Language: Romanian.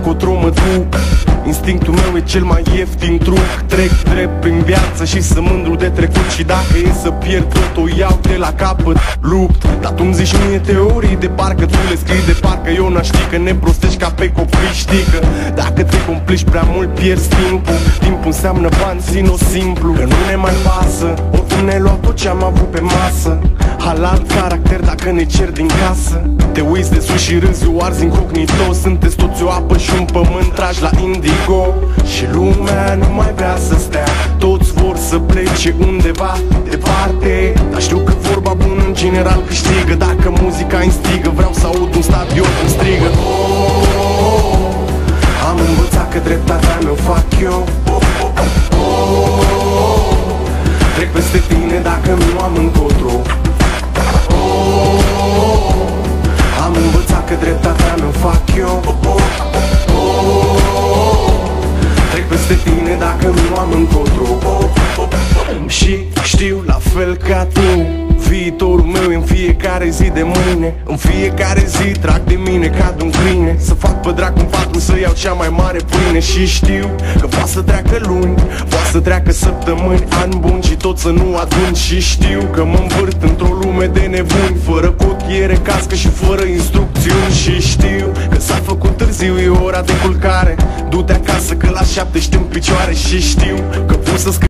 încotro mă duc. Instinctul meu e cel mai ieftin truc. Trec drept prin viață și să mândru de trecut. Și dacă e să pierd tot, o iau de la capăt. Lupt, dar tu îmi zici mie teorii de parcă tu le scrii de parcă eu n-aș ști că ne prostești ca pe copii. Știi că dacă te complici prea mult pierzi timpul. Timpul înseamnă bani, țin-o simplu, că nu ne mai pasă. Oricum ne-ai luat tot ce am avut pe masă. Halal caracter dacă ne cer din casă. Te uiți de sus și râzi, o arzi incognito. Sunteți toți o apă și un pământ, tragi la indigo. Și lumea nu mai vrea să stea, toți vor să plece undeva departe. Dar știu că vorba bună în general câștigă. Dacă muzica instigă, vreau să aud un stadion când strigă. Am învățat că dreptatea mea o fac eu. Trec peste tine dacă nu am încotro. Am învățat că dreptatea mea o fac eu. Trec peste tine dacă nu am încotro. Și știu la fel ca tu, viitorul meu e în fiecare zi de mâine. În fiecare zi trag de mine ca de un câine. Să fac pe dracu în patru, să iau cea mai mare pâine. Și știu că poate să treacă luni, poate să treacă săptămâni, ani buni și tot să nu adun. Și știu că mă învârt într-o lume de nebuni, fără cotiere, cască și fără instrucțiuni. Și știu că s-a făcut târziu, e ora de culcare. Du-te acasă că la 7 ești în picioare. Și știu că pot să